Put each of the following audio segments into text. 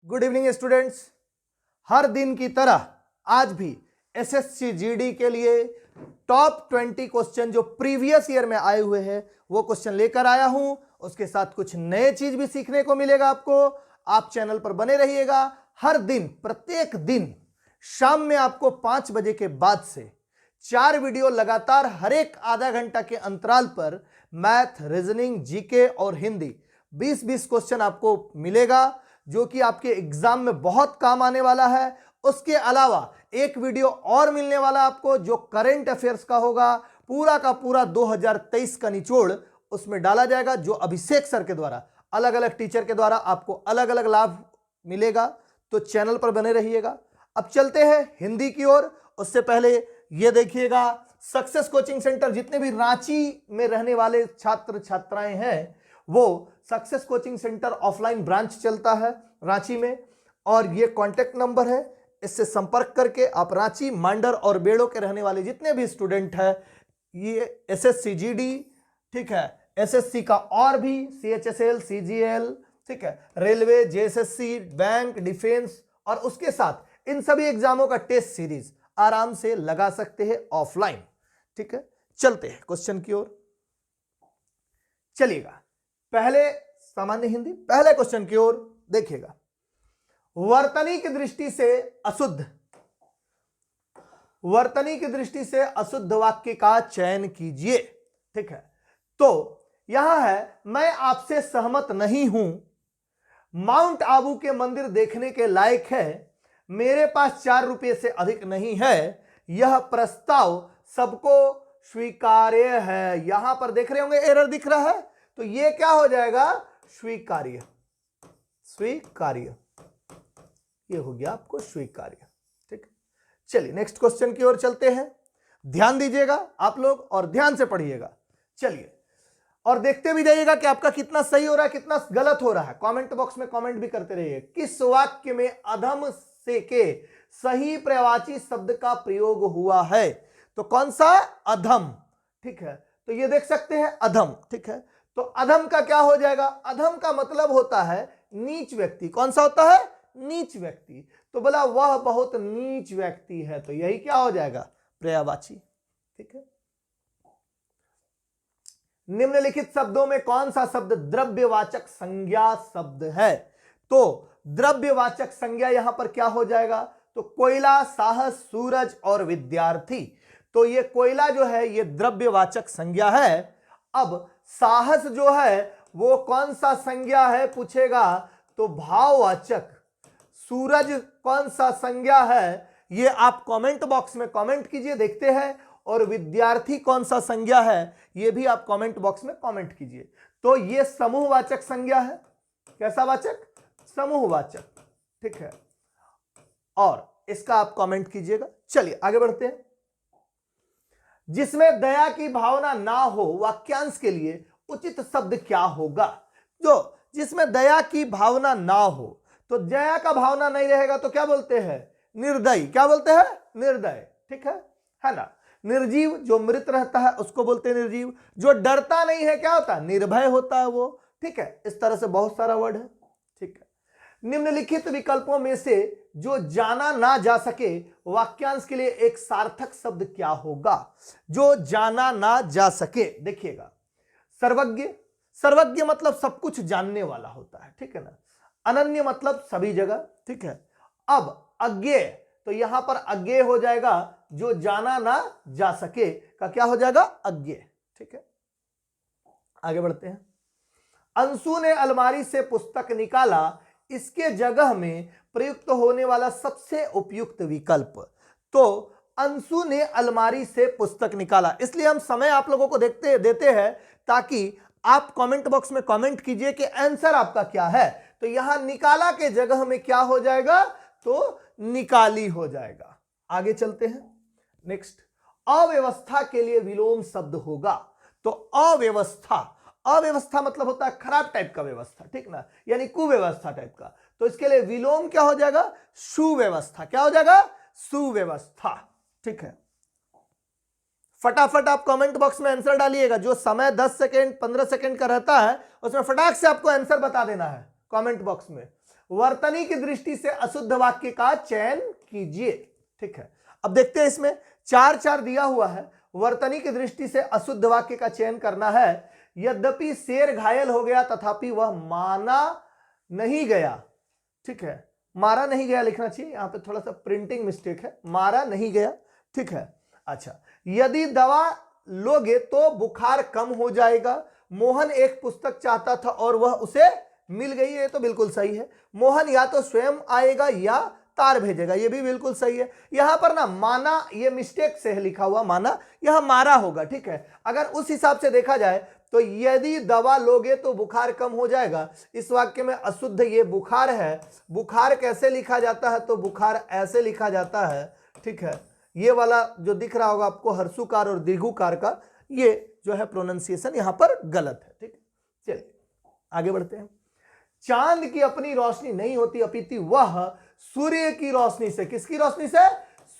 Good evening students. हर दिन की तरह आज भी एसएससी जीडी के लिए टॉप 20 क्वेश्चन जो प्रीवियस ईयर में आए हुए हैं वो क्वेश्चन लेकर आया हूं। उसके साथ कुछ नए चीज भी सीखने को मिलेगा आपको। आप चैनल पर बने रहिएगा। हर दिन प्रत्येक दिन शाम में आपको 5 बजे के बाद से 4 वीडियो लगातार हर एक आधा घंटा के अंतराल पर मैथ, रीजनिंग, जीके और हिंदी 20-20 क्वेश्चन आपको मिलेगा जो कि आपके एग्जाम में बहुत काम आने वाला है। उसके अलावा एक वीडियो और मिलने वाला आपको जो करंट अफेयर्स का होगा, पूरा का पूरा 2023 का निचोड़ उसमें डाला जाएगा, जो अभिषेक सर के द्वारा अलग अलग टीचर के द्वारा आपको अलग अलग लाभ मिलेगा। तो चैनल पर बने रहिएगा। अब चलते हैं हिंदी की ओर। उससे पहले ये देखिएगा, सक्सेस कोचिंग सेंटर जितने भी रांची में रहने वाले छात्र छात्राएं हैं वो success coaching centre offline branch चलता है रांची में, और ये कांटेक्ट नंबर है। इससे संपर्क करके आप रांची, मांडर और बेड़ो के रहने वाले जितने भी स्टूडेंट हैं, ये एसएससी जीडी, ठीक है, एसएससी का और भी सीएचएसएल, सीजीएल, ठीक है, रेलवे, जेएसएससी, बैंक, डिफेंस और उसके साथ इन सभी एग्जामों का टेस्ट सीरीज आराम से लगा सकते हैं ऑफलाइन। ठीक है, चलते हैं क्वेश्चन की ओर। चलिएगा, पहले सामान्य हिंदी, पहले क्वेश्चन की ओर देखिएगा। वर्तनी की दृष्टि से अशुद्ध, वर्तनी की दृष्टि से अशुद्ध वाक्य का चयन कीजिए। ठीक है, तो यहां है, मैं आपसे सहमत नहीं हूं, माउंट आबू के मंदिर देखने के लायक है, मेरे पास 4 रुपये से अधिक नहीं है, यह प्रस्ताव सबको स्वीकार्य है। यहां पर देख रहे होंगे एरर दिख रहा है, तो ये क्या हो जाएगा? स्वीकार्य, स्वीकार्य, ये हो गया आपको स्वीकार्य। ठीक, चलिए नेक्स्ट क्वेश्चन की ओर चलते हैं। ध्यान दीजिएगा आप लोग और ध्यान से पढ़िएगा। चलिए, और देखते भी जाइएगा कि आपका कितना सही हो रहा है, कितना गलत हो रहा है। कमेंट बॉक्स में कमेंट भी करते रहिए। किस वाक्य में अधम से के सही पर्यायवाची शब्द का प्रयोग हुआ है? तो कौन सा? अधम। ठीक है, तो ये देख सकते हैं अधम। ठीक है, तो अधम का क्या हो जाएगा? अधम का मतलब होता है नीच व्यक्ति। कौन सा होता है? नीच व्यक्ति। तो बोला वह बहुत नीच व्यक्ति है, तो यही क्या हो जाएगा? पर्यायवाची। ठीक है, निम्नलिखित शब्दों में कौन सा शब्द द्रव्यवाचक संज्ञा शब्द है? तो द्रव्यवाचक संज्ञा यहां पर क्या हो जाएगा? तो कोयला, साहस, सूरज और विद्यार्थी। तो ये कोयला जो है ये द्रव्यवाचक संज्ञा है। अब साहस जो है वो कौन सा संज्ञा है पूछेगा तो भाववाचक। सूरज कौन सा संज्ञा है ये आप कमेंट बॉक्स में कमेंट कीजिए, देखते हैं। और विद्यार्थी कौन सा संज्ञा है ये भी आप कमेंट बॉक्स में कमेंट कीजिए। तो ये समूहवाचक संज्ञा है। कैसा वाचक? समूहवाचक। ठीक है, और इसका आप कमेंट कीजिएगा। चलिए आगे बढ़ते हैं। जिसमें दया की भावना ना हो, वाक्यांश के लिए उचित शब्द क्या होगा? जो जिसमें दया की भावना ना हो, तो दया का भावना नहीं रहेगा तो क्या बोलते हैं? निर्दयी। क्या बोलते हैं? निर्दय। ठीक है ना। निर्जीव, जो मृत रहता है उसको बोलते हैं निर्जीव। जो डरता नहीं है क्या होता है? निर्भय होता है वो। ठीक है, इस तरह से बहुत सारा वर्ड है। ठीक है, निम्नलिखित विकल्पों में से जो जाना ना जा सके, वाक्यांश के लिए एक सार्थक शब्द क्या होगा? जो जाना ना जा सके, देखिएगा, सर्वज्ञ। सर्वज्ञ मतलब सब कुछ जानने वाला होता है। ठीक है ना। अनन्य मतलब सभी जगह। ठीक है, अब अज्ञेय, तो यहां पर अज्ञेय हो जाएगा, जो जाना ना जा सके का क्या हो जाएगा? अज्ञेय। ठीक है, आगे बढ़ते हैं। अंशु ने अलमारी से पुस्तक निकाला, इसके जगह में प्रयुक्त होने वाला सबसे उपयुक्त विकल्प। तो अंशु ने अलमारी से पुस्तक निकाला, इसलिए हम समय आप लोगों को देते हैं ताकि आप कमेंट बॉक्स में कमेंट कीजिए कि आंसर आपका क्या है। तो यहां निकाला के जगह में क्या हो जाएगा? तो निकाली हो जाएगा। आगे चलते हैं। नेक्स्ट, अव्यवस्था के लिए विलोम शब्द होगा। तो अव्यवस्था, अव्यवस्था मतलब होता है खराब टाइप का व्यवस्था। ठीक ना, यानी कुव्यवस्था टाइप का। तो इसके लिए विलोम क्या हो जाएगा? सुव्यवस्था। क्या हो जाएगा? सुव्यवस्था। ठीक है, फटाफट आप कमेंट बॉक्स में आंसर डालिएगा। जो समय 10 सेकेंड 15 सेकेंड का रहता है उसमें फटाक से आपको आंसर बता देना है कमेंट बॉक्स में। वर्तनी की दृष्टि से अशुद्ध वाक्य का चयन कीजिए। ठीक है, अब देखते हैं इसमें 4 दिया हुआ है। वर्तनी की दृष्टि से अशुद्ध वाक्य का चयन करना है। यद्यपि शेर घायल हो गया तथापि वह माना नहीं गया। ठीक है, मारा नहीं गया लिखना चाहिए, यहां पे थोड़ा सा प्रिंटिंग मिस्टेक है, मारा नहीं गया। ठीक है, अच्छा, यदि दवा लोगे तो बुखार कम हो जाएगा। मोहन एक पुस्तक चाहता था और वह उसे मिल गई, ये तो बिल्कुल सही है। मोहन या तो स्वयं आएगा या तार भेजेगा, ये भी बिल्कुल सही है। यहां पर ना माना, ये मिस्टेक से है लिखा हुआ माना, यहां मारा होगा। ठीक है, अगर उस हिसाब से देखा जाए तो यदि दवा लोगे तो बुखार कम हो जाएगा, इस वाक्य में अशुद्ध ये बुखार है। बुखार कैसे लिखा जाता है, तो बुखार ऐसे लिखा जाता है। ठीक है, ये वाला जो दिख रहा होगा आपको हर्षुकार और दीर्घुकार का, ये जो है प्रोनाउंसिएशन यहां पर गलत है। ठीक है, चलिए आगे बढ़ते हैं। चांद की अपनी रोशनी नहीं होती अपितु वह सूर्य की रोशनी से, किसकी रोशनी से,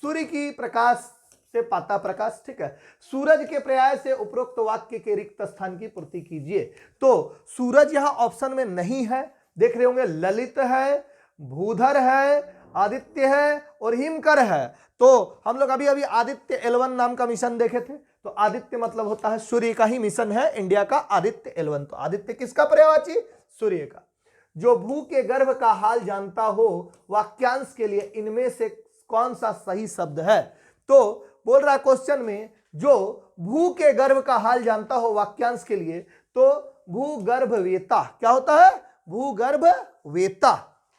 सूर्य की प्रकाश से पाता प्रकाश। ठीक है, सूरज के पर्याय से उपरोक्त वाक्य के रिक्त स्थान की पूर्ति कीजिए। तो सूरज यहां ऑप्शन में नहीं है, देख रहे होंगे ललित है, भूधर है, आदित्य है और हिमकर है। तो हम लोग अभी अभी आदित्य L1 नाम का मिशन देखे थे, तो आदित्य मतलब होता है सूर्य का ही मिशन है इंडिया का आदित्य L1। तो आदित्य किसका पर्यायवाची, सूर्य का। जो भू के गर्भ का हाल जानता हो वाक्यांश के लिए इनमें से कौन सा सही शब्द है। तो बोल रहा है क्वेश्चन में, जो भू के गर्भ का हाल जानता हो वाक्यांश के लिए, तो भूगर्भवेता क्या होता है, भूगर्भवेता।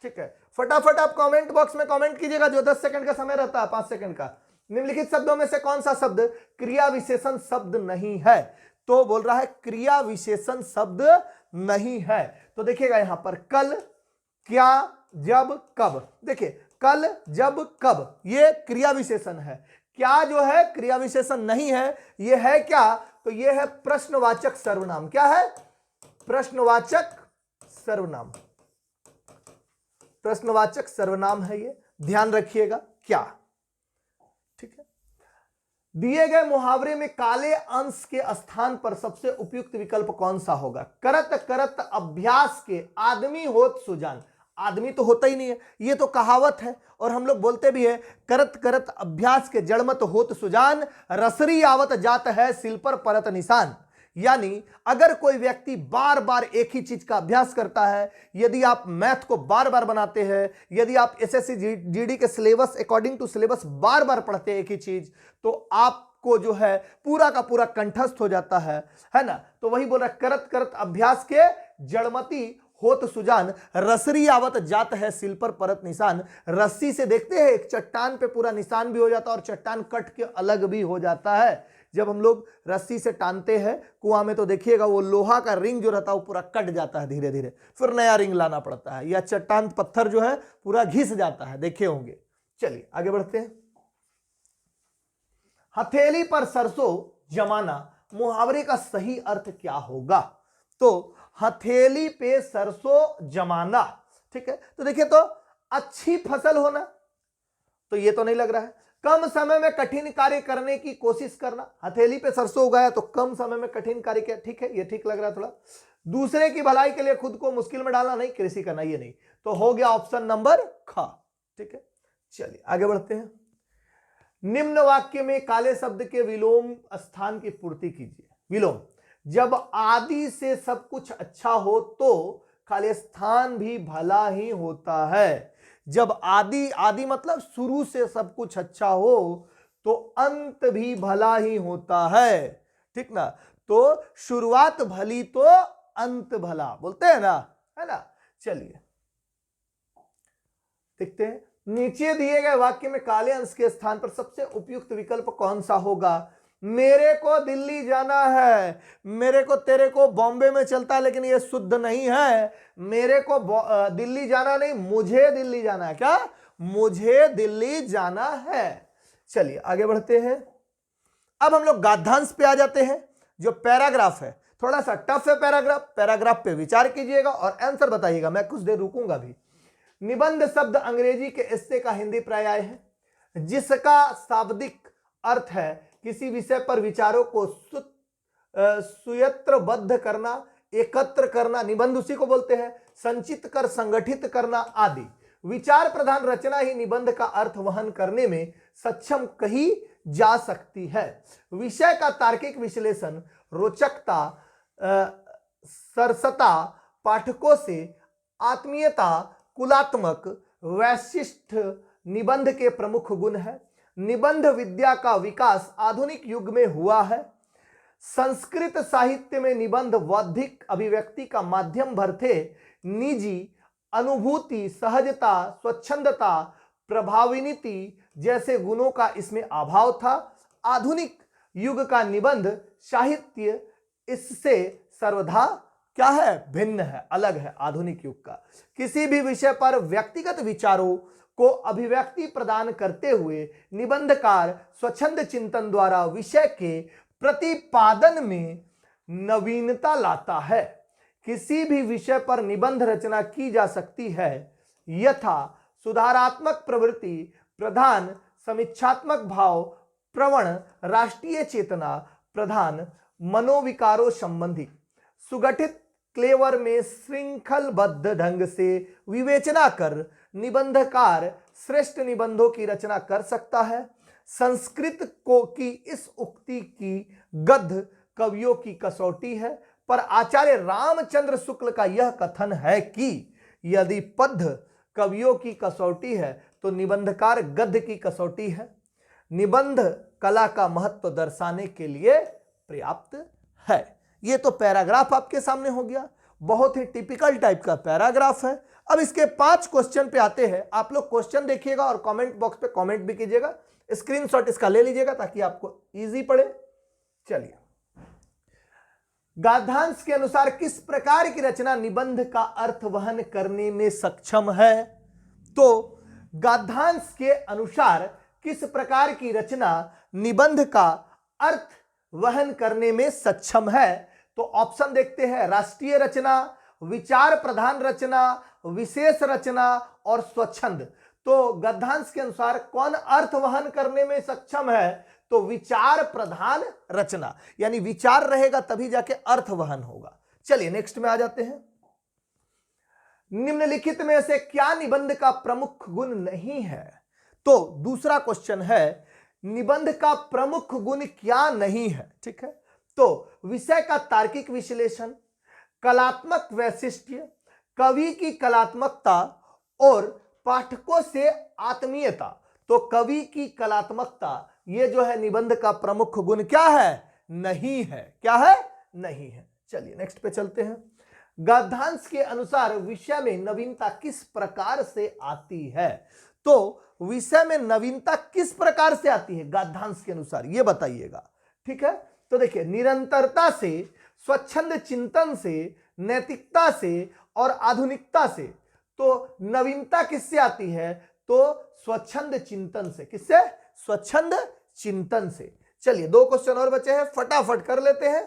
ठीक है, फटाफट आप कमेंट बॉक्स में कमेंट कीजिएगा, जो 10 सेकंड का समय रहता है, 5 सेकंड का। निम्नलिखित शब्दों में से कौन सा शब्द क्रिया विशेषण शब्द नहीं है। तो बोल रहा है क्रिया विशेषण शब्द नहीं है। तो देखिएगा यहां पर कल, क्या, जब, कब। देखिए कल, जब, कब ये क्रिया विशेषण है। क्या जो है क्रिया विशेषण नहीं है, ये है क्या, तो ये है प्रश्नवाचक सर्वनाम। क्या है, प्रश्नवाचक सर्वनाम। प्रश्नवाचक सर्वनाम है ये, ध्यान रखिएगा क्या। ठीक है, दिए गए मुहावरे में काले अंश के स्थान पर सबसे उपयुक्त विकल्प कौन सा होगा। करत करत अभ्यास के आदमी होत सुजान। आदमी तो होता ही नहीं है, ये तो कहावत है और हम लोग बोलते भी है, करत करत अभ्यास के जड़मत होत सुजान, रसरी आवत जात है सिल पर परत निशान। यानी अगर कोई व्यक्ति बार बार एक ही चीज का अभ्यास करता है, यदि आप मैथ को बार बार बनाते हैं, यदि आप एसएससी जीडी के सिलेबस अकॉर्डिंग टू सिलेबस बार बार पढ़ते हैं एक ही चीज, तो आपको जो है पूरा का पूरा कंठस्थ हो जाता है ना। तो वही बोल रहा है, करत करत अभ्यास के जड़मती होत सुजान, रसरी आवत जात है सिल पर परत निशान। रस्सी से देखते हैं एक चट्टान पे पूरा निशान भी हो जाता है और चट्टान कट के अलग भी हो जाता है। जब हम लोग रस्सी से टानते हैं कुआं में, तो देखिएगा वो लोहा का रिंग जो रहता है वो पूरा कट जाता है धीरे धीरे, फिर नया रिंग लाना पड़ता है, या चट्टान पत्थर जो है पूरा घिस जाता है, देखे होंगे। चलिए आगे बढ़ते हैं। हथेली पर सरसों जमाना, मुहावरे का सही अर्थ क्या होगा। तो हथेली पे सरसों जमाना, ठीक है, तो देखिए, तो अच्छी फसल होना, तो ये तो नहीं लग रहा है। कम समय में कठिन कार्य करने की कोशिश करना, हथेली पे सरसों उगाया तो कम समय में कठिन कार्य किया, ठीक है, ये ठीक लग रहा है थोड़ा। दूसरे की भलाई के लिए खुद को मुश्किल में डालना, नहीं, कृषि करना, ये नहीं। तो हो गया ऑप्शन नंबर ख। ठीक है, चलिए आगे बढ़ते हैं। निम्न वाक्य में काले शब्द के विलोम स्थान की पूर्ति कीजिए। विलोम, जब आदि से सब कुछ अच्छा हो तो खाली स्थान भी भला ही होता है। जब आदि, आदि मतलब शुरू से सब कुछ अच्छा हो तो अंत भी भला ही होता है, ठीक ना। तो शुरुआत भली तो अंत भला, बोलते हैं ना, है ना। चलिए देखते हैं, नीचे दिए गए वाक्य में काले अंश के स्थान पर सबसे उपयुक्त विकल्प कौन सा होगा। मेरे को दिल्ली जाना है, मेरे को तेरे को बॉम्बे में चलता है, लेकिन ये शुद्ध नहीं है। मेरे को दिल्ली जाना नहीं, मुझे दिल्ली जाना है। क्या, मुझे दिल्ली जाना है। चलिए आगे बढ़ते हैं। अब हम लोग गाद्यांश पे आ जाते हैं। जो पैराग्राफ है थोड़ा सा टफ है, पैराग्राफ पे विचार कीजिएगा और आंसर बताइएगा, मैं कुछ देर रुकूंगा भी। निबंध शब्द अंग्रेजी के एस्से का हिंदी पर्याय है, जिसका शाब्दिक अर्थ है किसी विषय पर विचारों को सुयत्रबद्ध करना, एकत्र करना, निबंध उसी को बोलते हैं, संचित कर, संगठित करना आदि। विचार प्रधान रचना ही निबंध का अर्थ वहन करने में सक्षम कही जा सकती है। विषय का तार्किक विश्लेषण, रोचकता, सरसता, पाठकों से आत्मीयता, कुलात्मक वैशिष्ट निबंध के प्रमुख गुण है। निबंध विद्या का विकास आधुनिक युग में हुआ है। संस्कृत साहित्य में निबंध बौद्धिक अभिव्यक्ति का माध्यम भर थे। निजी अनुभूति, सहजता, स्वच्छंदता, प्रभाविनीति जैसे गुणों का इसमें अभाव था। आधुनिक युग का निबंध साहित्य इससे सर्वथा क्या है, भिन्न है, अलग है आधुनिक युग का। किसी भी विषय पर व्यक्तिगत विचारों को अभिव्यक्ति प्रदान करते हुए निबंधकार स्वच्छंद चिंतन द्वारा विषय के प्रतिपादन में नवीनता लाता है। किसी भी विषय पर निबंध रचना की जा सकती है यथा सुधारात्मक प्रवृत्ति प्रधान, समीक्षात्मक भाव प्रवण, राष्ट्रीय चेतना प्रधान, मनोविकारों संबंधी। सुगठित क्लेवर में श्रृंखलबद्ध ढंग से विवेचना कर निबंधकार श्रेष्ठ निबंधों की रचना कर सकता है। संस्कृत को की इस उक्ति की गद्य कवियों की कसौटी है, पर आचार्य रामचंद्र शुक्ल का यह कथन है कि यदि पद्य कवियों की कसौटी है तो निबंधकार गद्य की कसौटी है। निबंध कला का महत्व दर्शाने के लिए पर्याप्त है। ये तो पैराग्राफ आपके सामने हो गया, बहुत ही टिपिकल टाइप का पैराग्राफ है। अब इसके 5 क्वेश्चन पे आते हैं। आप लोग क्वेश्चन देखिएगा और कमेंट बॉक्स पे कमेंट भी कीजिएगा, स्क्रीनशॉट इसका ले लीजिएगा ताकि आपको इजी पड़े। चलिए, गद्यांश के अनुसार किस प्रकार की रचना निबंध का अर्थ वहन करने में सक्षम है? तो गद्यांश के अनुसार किस प्रकार की रचना निबंध का अर्थ वहन करने में सक्षम है? तो ऑप्शन देखते हैं, राष्ट्रीय रचना, विचार प्रधान रचना, विशेष रचना और स्वच्छंद। तो गद्यांश के अनुसार कौन अर्थ वहन करने में सक्षम है? तो विचार प्रधान रचना, यानी विचार रहेगा तभी जाके अर्थ वहन होगा। चलिए नेक्स्ट में आ जाते हैं। निम्नलिखित में से क्या निबंध का प्रमुख गुण नहीं है? तो दूसरा क्वेश्चन है, निबंध का प्रमुख गुण क्या नहीं है? ठीक है, तो विषय का तार्किक विश्लेषण, कलात्मक वैशिष्ट्य, कवि की कलात्मकता और पाठकों से आत्मीयता। तो कवि की कलात्मकता ये जो है निबंध का प्रमुख गुण क्या है? नहीं है। क्या है? नहीं है। चलिए नेक्स्ट पे चलते हैं। गद्यांश के अनुसार विषय में नवीनता किस प्रकार से आती है? तो विषय में नवीनता किस प्रकार से आती है गद्यांश के अनुसार, ये बताइएगा। ठीक है, तो देखिए, निरंतरता से, स्वच्छंद चिंतन से, नैतिकता से और आधुनिकता से। तो नवीनता किससे आती है? तो स्वच्छंद चिंतन से। किससे? स्वच्छंद चिंतन से। चलिए 2 क्वेश्चन और बचे हैं, फटाफट कर लेते हैं।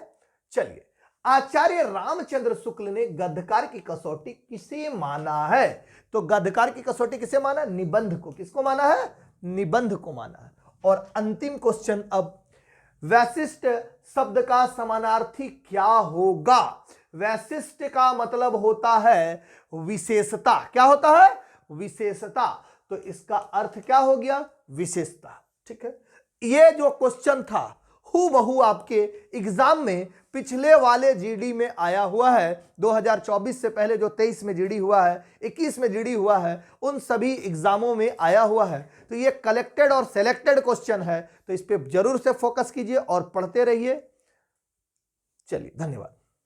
चलिए, आचार्य रामचंद्र शुक्ल ने गद्यकार की कसौटी किसे माना है? तो गद्यकार की कसौटी किसे माना? निबंध को। किसको माना है? निबंध को माना है। और अंतिम क्वेश्चन, अब वैशिष्ट शब्द का समानार्थी क्या होगा? वैशिष्ट का मतलब होता है विशेषता। क्या होता है? विशेषता। तो इसका अर्थ क्या हो गया? विशेषता। ठीक है, ये जो क्वेश्चन था हूबहू आपके एग्जाम में पिछले वाले जीडी में आया हुआ है। 2024 से पहले जो 23 में जीडी हुआ है, 21 में जीडी हुआ है, उन सभी एग्जामों में आया हुआ है। तो ये कलेक्टेड और सेलेक्टेड क्वेश्चन है, तो इस पे जरूर से फोकस कीजिए और पढ़ते रहिए। चलिए, धन्यवाद।